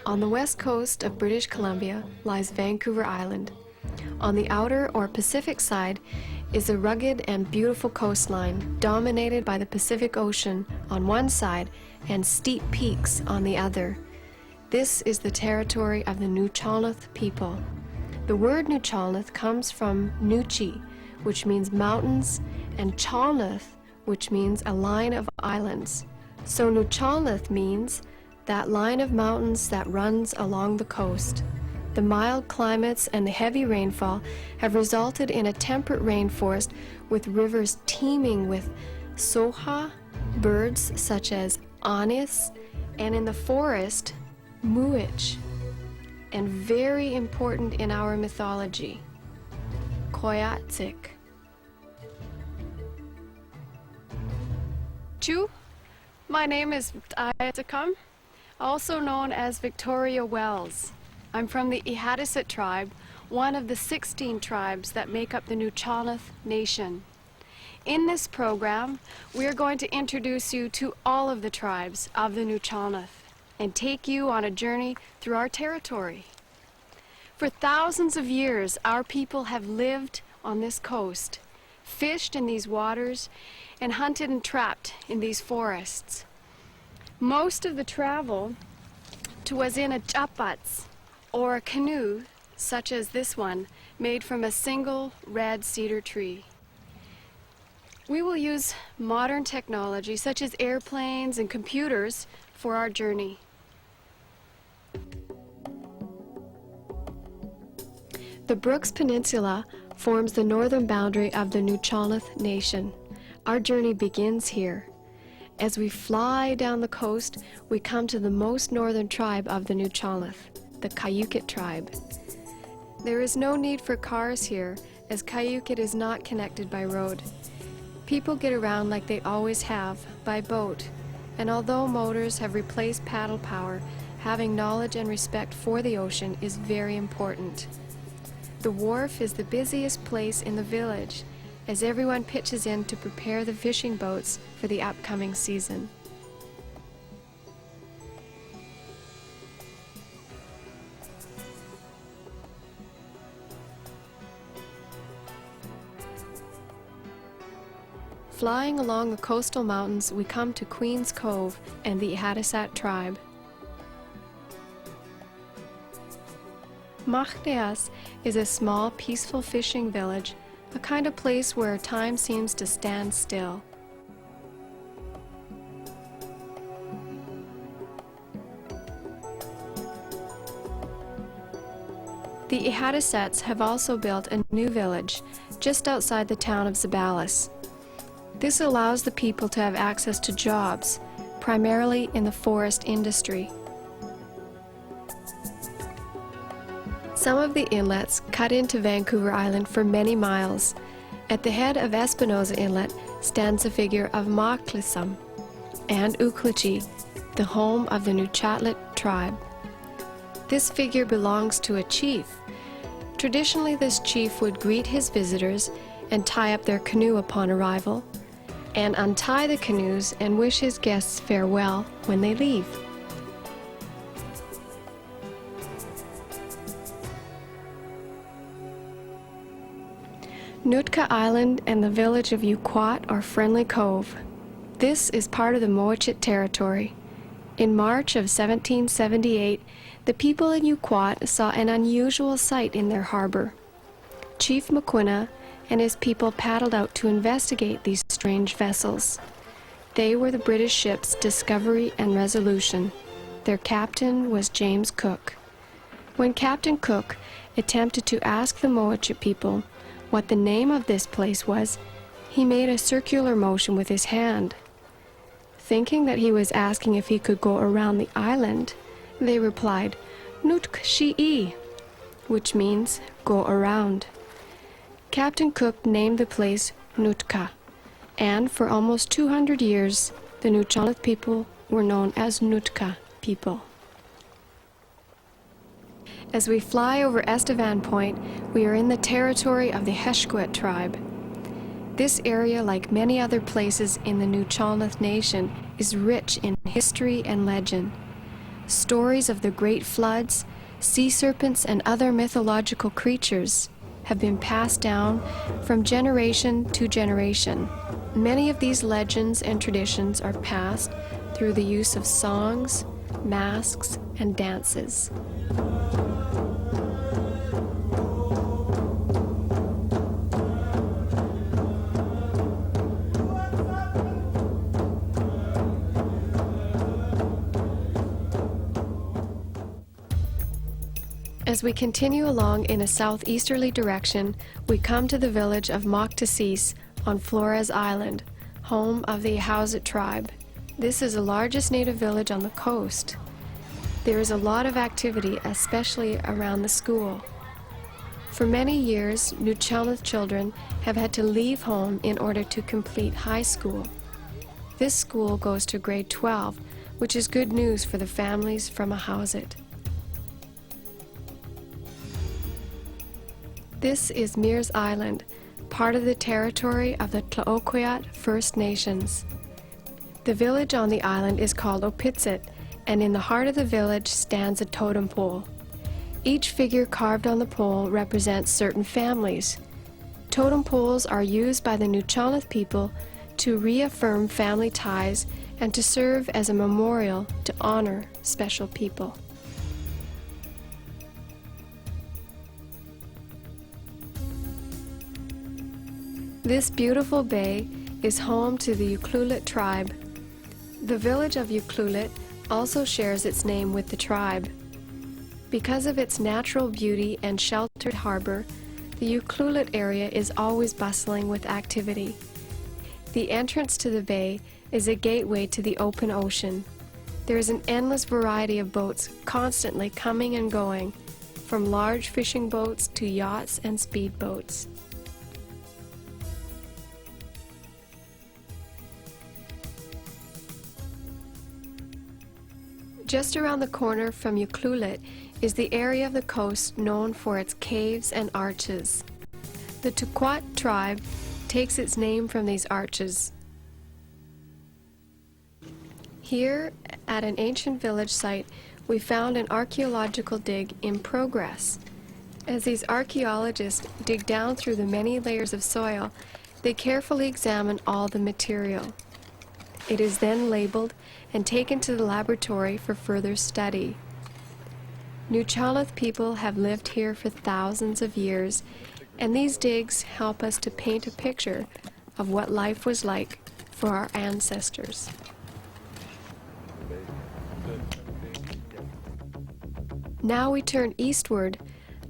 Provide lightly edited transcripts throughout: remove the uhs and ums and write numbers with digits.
On the west coast of British Columbia lies Vancouver Island. On the outer or Pacific side is a rugged and beautiful coastline dominated by the Pacific Ocean on one side and steep peaks on the other. This is the territory of the Nuu-chah-nulth people. The word Nuu-chah-nulth comes from Nuu-chah, which means mountains, and chah-nulth, which means a line of islands. So Nuu-chah-nulth means that line of mountains that runs along the coast. The mild climates and the heavy rainfall have resulted in a temperate rainforest with rivers teeming with soha, birds such as anis, and in the forest, Nuu-chah, and very important in our mythology, Koyatzik. Chu, my name is Ayatakam, also known as Victoria Wells. I'm from the Ihaddissat tribe, one of the 16 tribes that make up the Nuu-chah-nulth Nation. In this program, we are going to introduce you to all of the tribes of the Nuu-chah-nulth and take you on a journey through our territory. For thousands of years, our people have lived on this coast, fished in these waters, and hunted and trapped in these forests. Most of the travel was in a chapats, or a canoe, such as this one, made from a single red cedar tree. We will use modern technology, such as airplanes and computers, for our journey. The Brooks Peninsula forms the northern boundary of the Nuu-chah-nulth Nation. Our journey begins here. As we fly down the coast, we come to the most northern tribe of the Nuu-chah-nulth, the Cayuquet tribe. There is no need for cars here, as Cayuquet is not connected by road. People get around like they always have, by boat, and although motors have replaced paddle power, having knowledge and respect for the ocean is very important. The wharf is the busiest place in the village, as everyone pitches in to prepare the fishing boats for the upcoming season. Flying along the coastal mountains, we come to Queen's Cove and the Ihaddissat tribe. Machdeas is a small, peaceful fishing village, a kind of place where time seems to stand still. The Ihaddissats have also built a new village just outside the town of Zabalis. This allows the people to have access to jobs, primarily in the forest industry. Some of the inlets cut into Vancouver Island for many miles. At the head of Espinosa Inlet stands the figure of Maklisam and Clutesi, the home of the Nuu-chah-nulth tribe. This figure belongs to a chief. Traditionally, this chief would greet his visitors and tie up their canoe upon arrival, and untie the canoes and wish his guests farewell when they leave. Nootka Island and the village of Uquat are Friendly Cove. This is part of the Nuu-chah territory. In March of 1778, the people in Uquat saw an unusual sight in their harbor. Chief McQuina and his people paddled out to investigate these strange vessels. They were the British ships Discovery and Resolution. Their captain was James Cook. When Captain Cook attempted to ask the Nuu-chah people what the name of this place was, he made a circular motion with his hand. Thinking that he was asking if he could go around the island, they replied, "Nuu-chah-nulth," which means go around. Captain Cook named the place Nootka, and for almost 200 years, The Nuu-chah-nulth people were known as Nootka people. As we fly over Estevan Point, we are in the territory of the Heshkwet tribe. This area, like many other places in the Nuu-chah-nulth Nation, is rich in history and legend. Stories of the great floods, sea serpents, and other mythological creatures have been passed down from generation to generation. Many of these legends and traditions are passed through the use of songs, masks, and dances. As we continue along in a southeasterly direction, we come to the village of Clutesi on Flores Island, home of the Nuu-chah-nulth tribe. This is the largest native village on the coast. There is a lot of activity, especially around the school. For many years, Nuu-chah-nulth children have had to leave home in order to complete high school. This school goes to grade 12, which is good news for the families from Nuu-chah-nulth. This is Mears Island, part of the territory of the Tlaoquiat First Nations. The village on the island is called Opitsit, and in the heart of the village stands a totem pole. Each figure carved on the pole represents certain families. Totem poles are used by the Nuu-chah-nulth people to reaffirm family ties and to serve as a memorial to honor special people. This beautiful bay is home to the Ucluelet tribe. The village of Ucluelet also shares its name with the tribe. Because of its natural beauty and sheltered harbor, the Ucluelet area is always bustling with activity. The entrance to the bay is a gateway to the open ocean. There is an endless variety of boats constantly coming and going, from large fishing boats to yachts and speedboats. Just around the corner from Ucluelet is the area of the coast known for its caves and arches. The Tukwat tribe takes its name from these arches. Here, at an ancient village site, we found an archaeological dig in progress. As these archaeologists dig down through the many layers of soil, they carefully examine all the material. It is then labeled and taken to the laboratory for further study. Nuu-chah-nulth people have lived here for thousands of years, and these digs help us to paint a picture of what life was like for our ancestors. Now we turn eastward,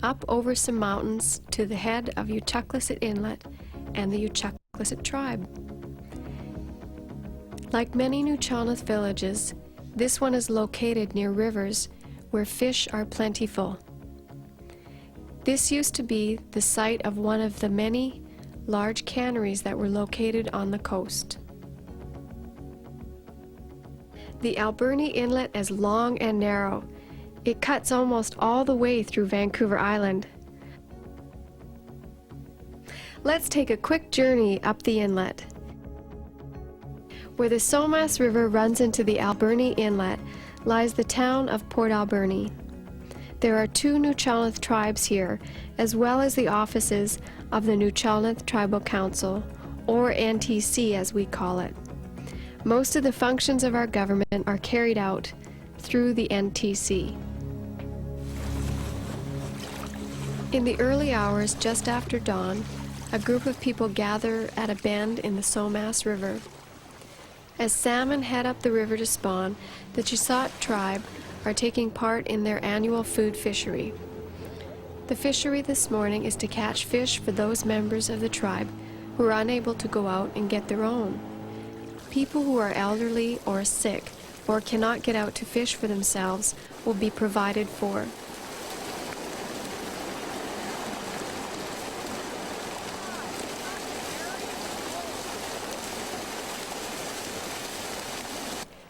up over some mountains to the head of Nuu-chah-nulth Inlet and the Nuu-chah-nulth tribe. Like many Nuu-chah-nulth villages, this one is located near rivers where fish are plentiful. This used to be the site of one of the many large canneries that were located on the coast. The Alberni Inlet is long and narrow. It cuts almost all the way through Vancouver Island. Let's take a quick journey up the inlet. Where the Somas River runs into the Alberni Inlet lies the town of Port Alberni. There are 2 Nuu-chah-nulth tribes here, as well as the offices of the Nuu-chah-nulth Tribal Council, or NTC as we call it. Most of the functions of our government are carried out through the NTC. In the early hours just after dawn, a group of people gather at a bend in the Somas River. As salmon head up the river to spawn, the Chisot tribe are taking part in their annual food fishery. The fishery this morning is to catch fish for those members of the tribe who are unable to go out and get their own. People who are elderly or sick or cannot get out to fish for themselves will be provided for.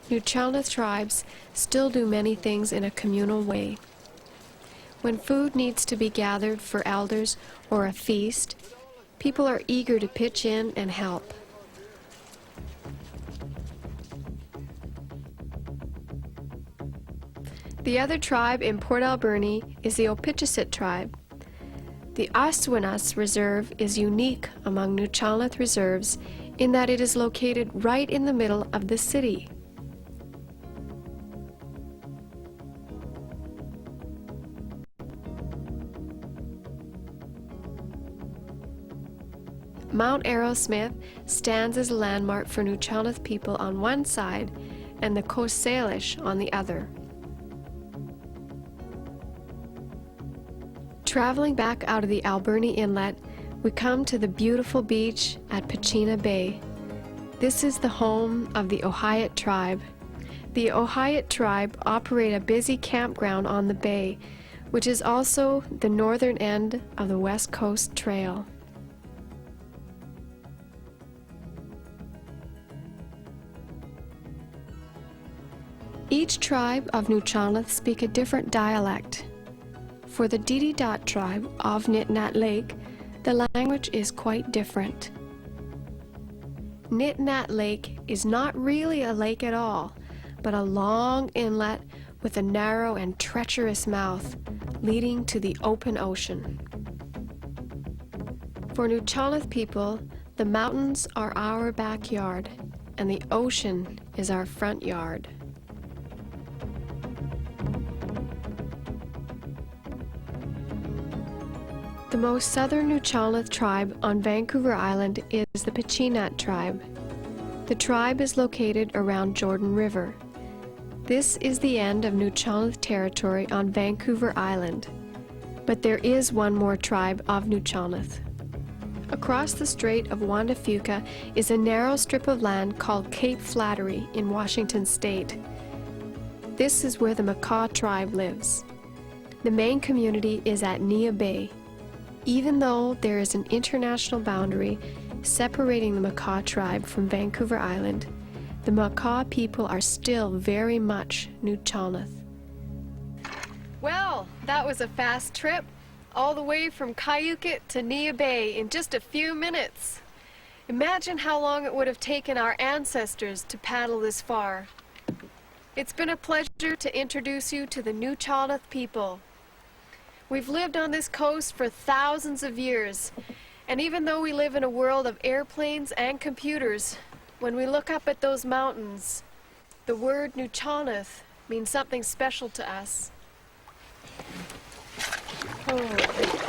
Nuu-chah-nulth tribes still do many things in a communal way. When food needs to be gathered for elders or a feast, people are eager to pitch in and help. The other tribe in Port Alberni is the Opitchassit tribe. The Aswinas Reserve is unique among Nuu-chah-nulth reserves in that it is located right in the middle of the city. Mount Arrowsmith stands as a landmark for Nuu-chah-nulth people on one side and the Coast Salish on the other. Traveling back out of the Alberni Inlet, we come to the beautiful beach at Pachena Bay. This is the home of the Ojayat tribe. The Ojayat tribe operate a busy campground on the bay, which is also the northern end of the West Coast Trail. Each tribe of Nuu-chah-nulth speak a different dialect. For the Didi-Dot tribe of Nit-Nat Lake, the language is quite different. Nit-Nat Lake is not really a lake at all, but a long inlet with a narrow and treacherous mouth leading to the open ocean. For Nuu-chah-nulth people, the mountains are our backyard, and the ocean is our front yard. The most southern Nuu-chah-nulth tribe on Vancouver Island is the Pechinat tribe. The tribe is located around Jordan River. This is the end of Nuu-chah-nulth territory on Vancouver Island, but there is one more tribe of Nuu-chah-nulth. Across the Strait of Juan de Fuca is a narrow strip of land called Cape Flattery in Washington State. This is where the Makah tribe lives. The main community is at Neah Bay. Even though there is an international boundary separating the Makah tribe from Vancouver Island, the Makah people are still very much Nuu-chah-nulth. Well, that was a fast trip, all the way from Cayucit to Neah Bay in just a few minutes. Imagine how long it would have taken our ancestors to paddle this far. It's been a pleasure to introduce you to the Nuu-chah-nulth people. We've lived on this coast for thousands of years, and even though we live in a world of airplanes and computers, when we look up at those mountains, the word Nuu-chah-nulth means something special to us. Oh.